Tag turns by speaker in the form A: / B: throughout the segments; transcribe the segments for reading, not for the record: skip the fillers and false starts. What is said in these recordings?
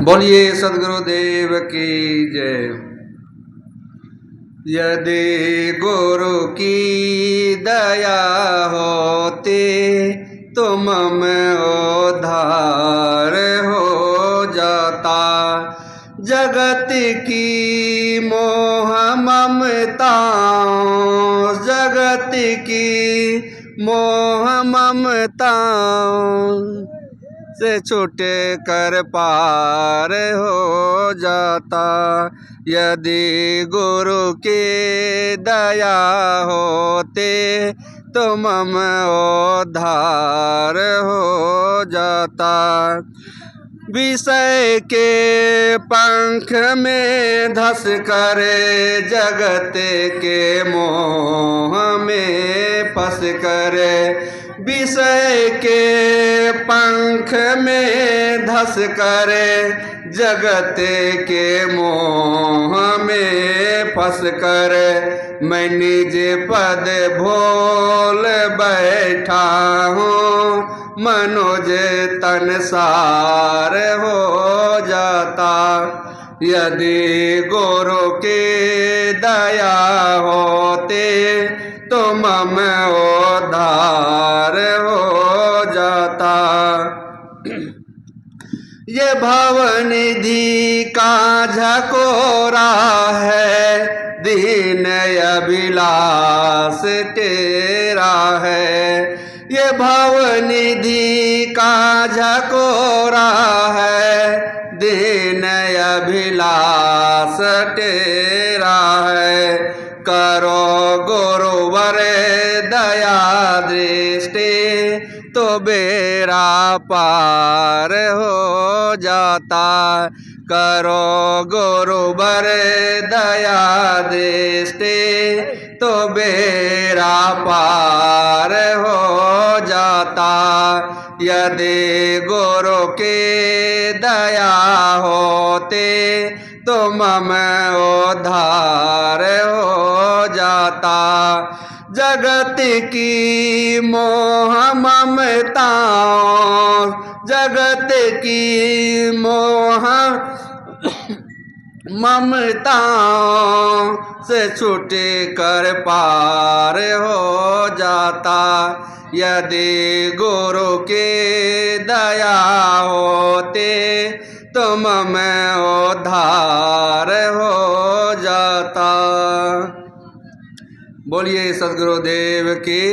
A: बोलिए सद्गुरुदेव की जय। यदि गुरु की दया होती तुम में उद्धार हो जाता। जगत की मोह ममता, जगत की मोह ममता से छूटे कर पार हो जाता। यदि गुरु की दया होते तो मम उद्धार हो जाता। विषय के पंख में धस करे जगत के मोह में फंस करे। विषय के पंख में धस करे जगत के मोह में फंस करे। मैं निज पद भोल बैठा हूँ, मनोज तन सार हो जाता। यदि गुरु की दया होते तो मम उद्धार हो जाता। ये भवनिधि का झकोरा है, दीन अभिलाष तेरा है। ये भवनिधि का झकोरा है, दीन अभिलाष तेरा है। करो गुरुवर दया दृष्टि तो बेड़ा पार हो जाता। करो गुरुवर दया दृष्टि तो बेड़ा पार हो जाता। यदि गुरु की दया होते तो मम उद्धार हो जाता। जगत की मोह ममता, जगत की मोह ममता से छूटे कर पार हो जाता। यदि गुरु की दया होते तो मम उद्धार हो जाता। बोलिए सद्गुरुदेव की।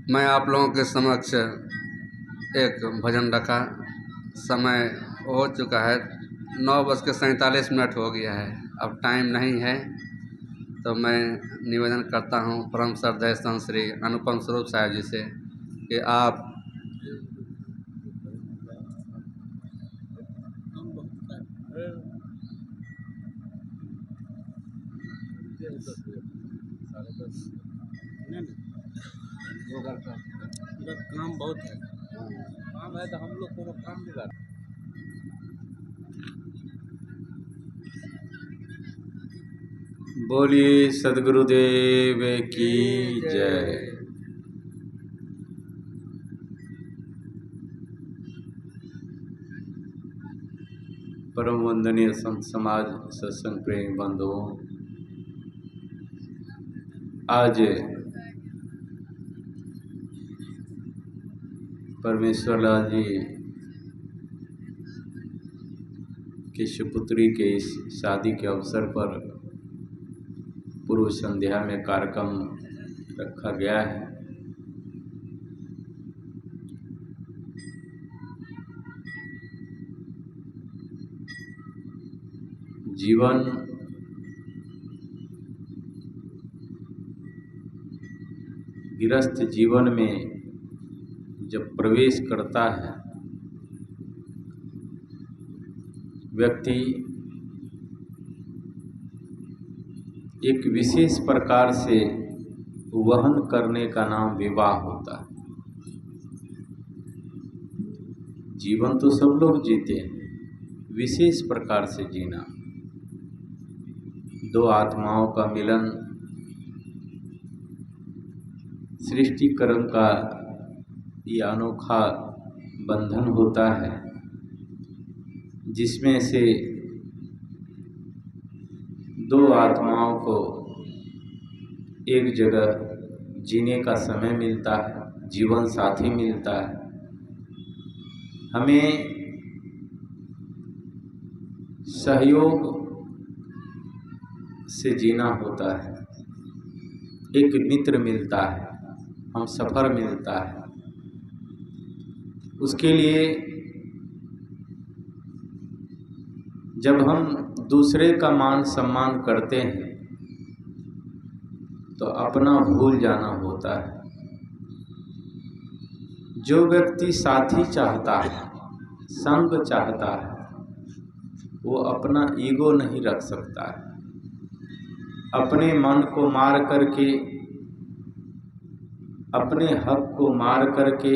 A: मैं आप लोगों के समक्ष एक भजन रखा। समय हो चुका है, 9:47 हो गया है। अब टाइम नहीं है तो मैं निवेदन करता हूँ परम श्रद्धेय संत श्री अनुपम स्वरूप साहब जी से कि आप
B: काम बहुत है, काम है तो हम लोग को काम भी कर।
C: बोलिए सद्गुरुदेव की जय। परम वंदनीय संत समाज सत्संग प्रेमी बंधुओं, आज परमेश्वर लाल जी की सुपुत्री के इस शादी के अवसर पर पूर्व संध्या में कार्यक्रम रखा गया है। जीवन गृहस्थ जीवन में जब प्रवेश करता है, व्यक्ति एक विशेष प्रकार से वहन करने का नाम विवाह होता है। जीवन तो सब लोग जीते हैं, विशेष प्रकार से जीना, दो आत्माओं का मिलन सृष्टिकर्म का ये अनोखा बंधन होता है, जिसमें से दो आत्माओं को एक जगह जीने का समय मिलता है, जीवन साथी मिलता है। हमें सहयोग से जीना होता है, एक मित्र मिलता है, हम सफ़र मिलता है। उसके लिए जब हम दूसरे का मान सम्मान करते हैं तो अपना भूल जाना होता है। जो व्यक्ति साथी चाहता है, संग चाहता है, वो अपना ईगो नहीं रख सकता है। अपने मन को मार करके, अपने हक को मार करके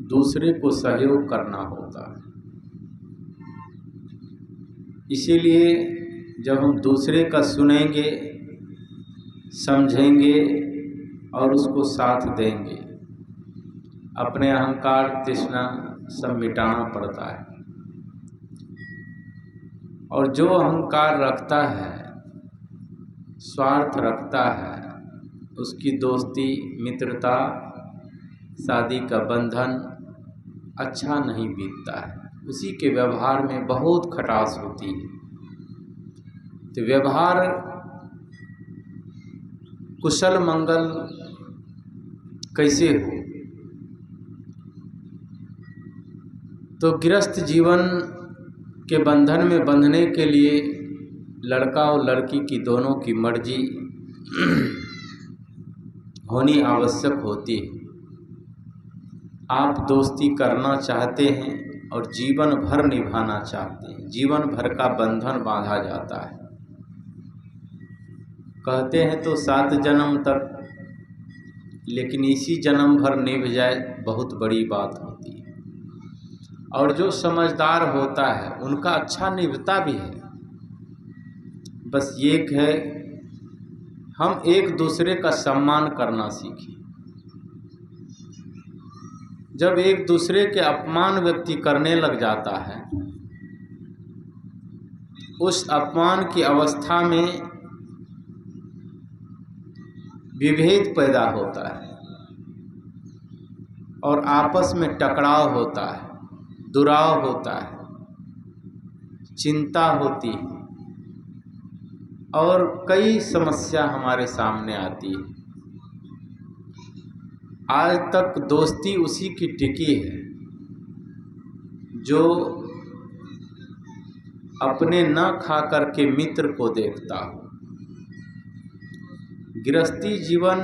C: दूसरे को सहयोग करना होता है। इसीलिए जब हम दूसरे का सुनेंगे, समझेंगे और उसको साथ देंगे, अपने अहंकार तृष्णा सब मिटाना पड़ता है। और जो अहंकार रखता है, स्वार्थ रखता है, उसकी दोस्ती, मित्रता, शादी का बंधन अच्छा नहीं बीतता है। उसी के व्यवहार में बहुत खटास होती है। तो व्यवहार कुशल मंगल कैसे हो? तो गृहस्थ जीवन के बंधन में बंधने के लिए लड़का और लड़की की दोनों की मर्जी होनी आवश्यक होती है। आप दोस्ती करना चाहते हैं और जीवन भर निभाना चाहते हैं, जीवन भर का बंधन बांधा जाता है। कहते हैं तो 7 जन्म तक, लेकिन इसी जन्म भर निभ जाए बहुत बड़ी बात होती है। और जो समझदार होता है उनका अच्छा निभता भी है। बस ये है, हम एक दूसरे का सम्मान करना सीखें। जब एक दूसरे के अपमान व्यक्ति करने लग जाता है, उस अपमान की अवस्था में विभेद पैदा होता है और आपस में टकराव होता है, दुराव होता है, चिंता होती है और कई समस्या हमारे सामने आती है। आज तक दोस्ती उसी की टिकी है जो अपने न खा करके मित्र को देखता हो। गृहस्थी जीवन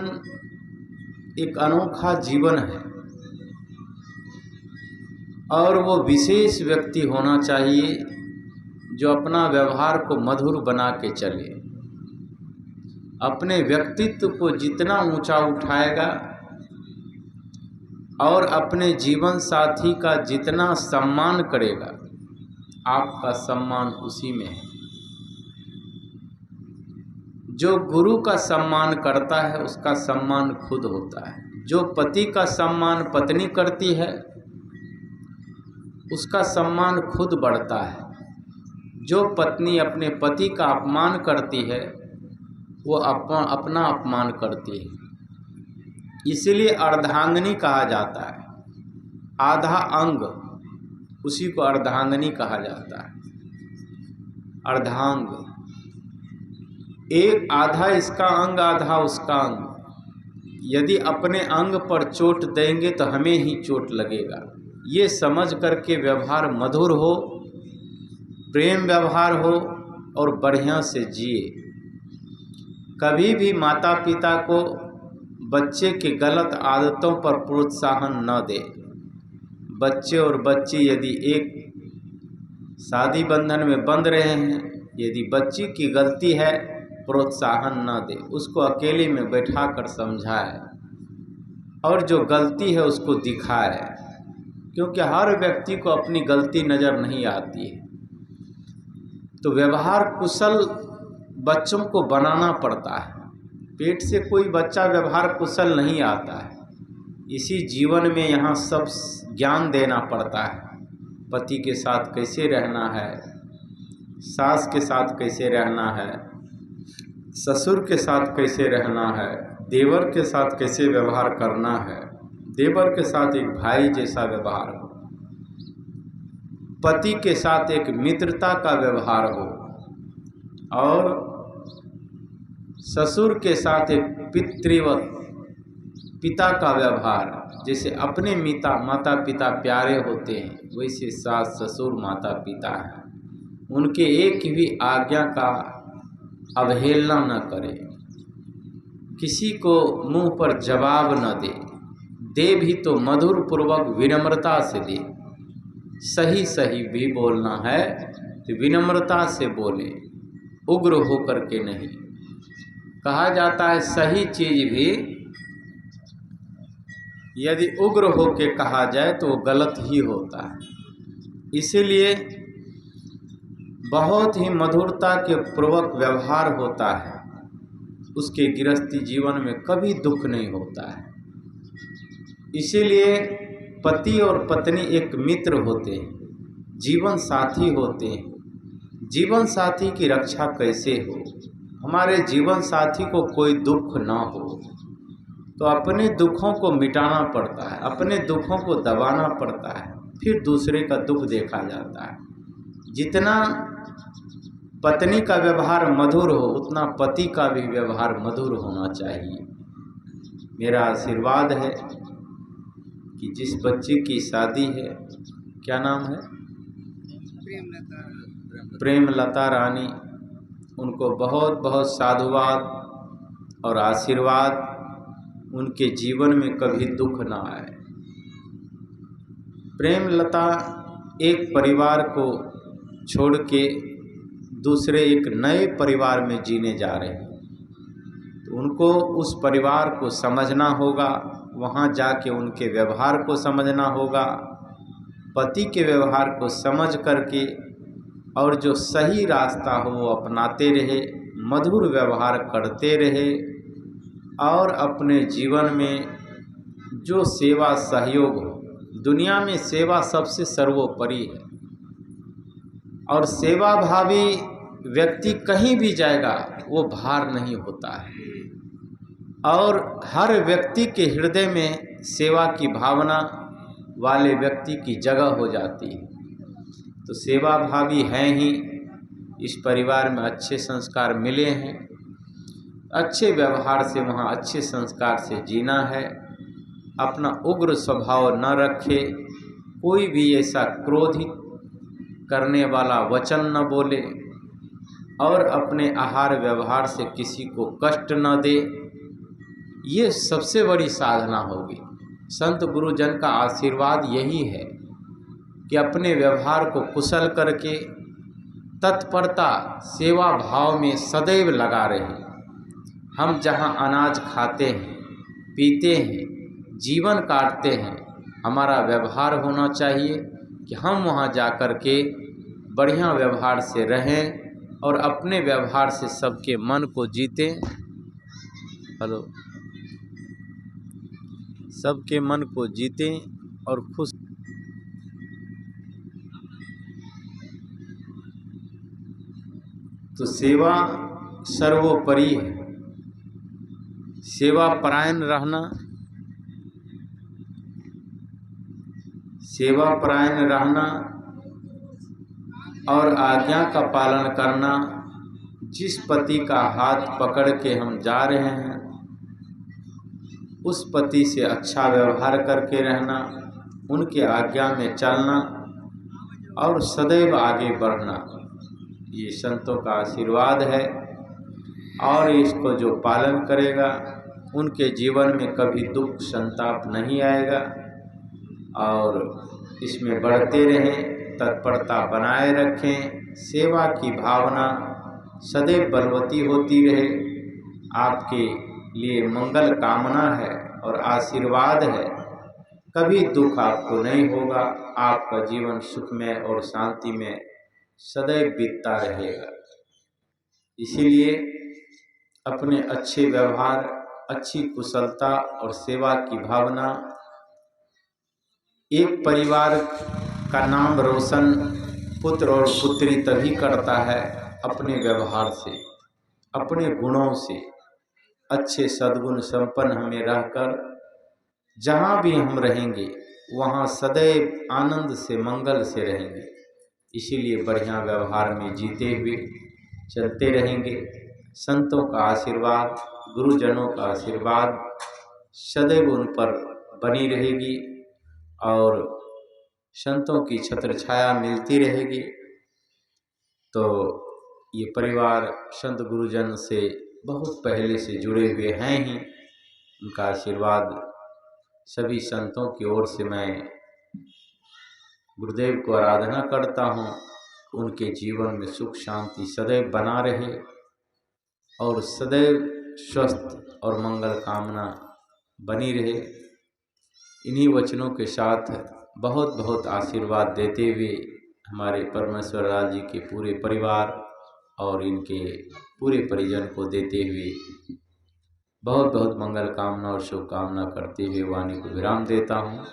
C: एक अनोखा जीवन है और वो विशेष व्यक्ति होना चाहिए जो अपना व्यवहार को मधुर बना के चले। अपने व्यक्तित्व को जितना ऊंचा उठाएगा और अपने जीवन साथी का जितना सम्मान करेगा, आपका सम्मान उसी में है। जो गुरु का सम्मान करता है उसका सम्मान खुद होता है। जो पति का सम्मान पत्नी करती है उसका सम्मान खुद बढ़ता है। जो पत्नी अपने पति का अपमान करती है वो अपना अपमान करती है। इसीलिए अर्धांगिनी कहा जाता है। आधा अंग, उसी को अर्धांगिनी कहा जाता है। अर्धांग, एक आधा इसका अंग, आधा उसका अंग। यदि अपने अंग पर चोट देंगे तो हमें ही चोट लगेगा। ये समझ करके व्यवहार मधुर हो, प्रेम व्यवहार हो और बढ़िया से जिए। कभी भी माता पिता को बच्चे की गलत आदतों पर प्रोत्साहन न दे। बच्चे और बच्ची यदि एक शादी बंधन में बंध रहे हैं, यदि बच्ची की गलती है प्रोत्साहन न दे, उसको अकेले में बैठा कर समझाए और जो गलती है उसको दिखाए, क्योंकि हर व्यक्ति को अपनी गलती नज़र नहीं आती है। तो व्यवहार कुशल बच्चों को बनाना पड़ता है। पेट से कोई बच्चा व्यवहार कुशल नहीं आता है। इसी जीवन में यहाँ सब ज्ञान देना पड़ता है। पति के साथ कैसे रहना है, सास के साथ कैसे रहना है, ससुर के साथ कैसे रहना है, देवर के साथ कैसे व्यवहार करना है, देवर के साथ एक भाई जैसा व्यवहार हो, पति के साथ एक मित्रता का व्यवहार हो, और ससुर के साथ एक पितृवत पिता का व्यवहार। जैसे अपने माता पिता प्यारे होते हैं, वैसे सास ससुर माता पिता हैं, उनके एक भी आज्ञा का अवहेलना न करे, किसी को मुंह पर जवाब न दे भी तो मधुर पूर्वक विनम्रता से दे। सही सही भी बोलना है तो विनम्रता से बोले, उग्र होकर के नहीं। कहा जाता है सही चीज भी यदि उग्र होके कहा जाए तो वो गलत ही होता है। इसीलिए बहुत ही मधुरता के पूर्वक व्यवहार होता है, उसके गृहस्थी जीवन में कभी दुख नहीं होता है। इसीलिए पति और पत्नी एक मित्र होते हैं, जीवन साथी होते हैं। जीवन साथी की रक्षा कैसे हो, हमारे जीवन साथी को कोई दुख ना हो तो अपने दुखों को मिटाना पड़ता है, अपने दुखों को दबाना पड़ता है, फिर दूसरे का दुख देखा जाता है। जितना पत्नी का व्यवहार मधुर हो उतना पति का भी व्यवहार मधुर होना चाहिए। मेरा आशीर्वाद है कि जिस बच्चे की शादी है, क्या नाम है, प्रेमलता रानी, उनको बहुत बहुत साधुवाद और आशीर्वाद, उनके जीवन में कभी दुख ना आए। प्रेमलता एक परिवार को छोड़ के दूसरे एक नए परिवार में जीने जा रहे हैं, तो उनको उस परिवार को समझना होगा, वहाँ जाके उनके व्यवहार को समझना होगा, पति के व्यवहार को समझ करके और जो सही रास्ता हो वो अपनाते रहे, मधुर व्यवहार करते रहे और अपने जीवन में जो सेवा सहयोग हो। दुनिया में सेवा सबसे सर्वोपरि है और सेवा भावी व्यक्ति कहीं भी जाएगा वो भार नहीं होता है, और हर व्यक्ति के हृदय में सेवा की भावना वाले व्यक्ति की जगह हो जाती है। तो सेवा भावी हैं ही, इस परिवार में अच्छे संस्कार मिले हैं, अच्छे व्यवहार से वहाँ अच्छे संस्कार से जीना है। अपना उग्र स्वभाव न रखे, कोई भी ऐसा क्रोधित करने वाला वचन न बोले और अपने आहार व्यवहार से किसी को कष्ट न दे। ये सबसे बड़ी साधना होगी। संत गुरुजन का आशीर्वाद यही है कि अपने व्यवहार को कुशल करके तत्परता सेवा भाव में सदैव लगा रहे। हम जहाँ अनाज खाते हैं, पीते हैं, जीवन काटते हैं, हमारा व्यवहार होना चाहिए कि हम वहाँ जाकर के बढ़िया व्यवहार से रहें और अपने व्यवहार से सबके मन को जीतें। हेलो, सबके मन को जीतें और खुश। तो सेवा सर्वोपरि है। सेवा परायण रहना, सेवा परायण रहना और आज्ञा का पालन करना। जिस पति का हाथ पकड़ के हम जा रहे हैं उस पति से अच्छा व्यवहार करके रहना, उनके आज्ञा में चलना और सदैव आगे बढ़ना, ये संतों का आशीर्वाद है। और इसको जो पालन करेगा उनके जीवन में कभी दुख संताप नहीं आएगा और इसमें बढ़ते रहें, तत्परता बनाए रखें, सेवा की भावना सदैव बलवती होती रहे। आपके लिए मंगल कामना है और आशीर्वाद है। कभी दुख आपको नहीं होगा। आपका जीवन सुखमय और शांति में सदैव बीतता रहेगा। इसीलिए अपने अच्छे व्यवहार, अच्छी कुशलता और सेवा की भावना एक परिवार का नाम रोशन पुत्र और पुत्री तभी करता है अपने व्यवहार से, अपने गुणों से। अच्छे सद्गुण संपन्न हमें रहकर जहाँ भी हम रहेंगे वहाँ सदैव आनंद से, मंगल से रहेंगे। इसीलिए बढ़िया व्यवहार में जीते हुए चलते रहेंगे। संतों का आशीर्वाद, गुरुजनों का आशीर्वाद सदैव उन पर बनी रहेगी और संतों की छत्र छाया मिलती रहेगी। तो ये परिवार संत गुरुजन से बहुत पहले से जुड़े हुए हैं ही। उनका आशीर्वाद सभी संतों की ओर से मैं गुरुदेव को आराधना करता हूँ। उनके जीवन में सुख शांति सदैव बना रहे और सदैव स्वस्थ और मंगल कामना बनी रहे। इन्हीं वचनों के साथ बहुत बहुत आशीर्वाद देते हुए हमारे परमेश्वर लाल जी के पूरे परिवार और इनके पूरे परिजन को देते हुए बहुत बहुत मंगल कामना और शुभकामना करते हुए वाणी को विराम देता हूँ।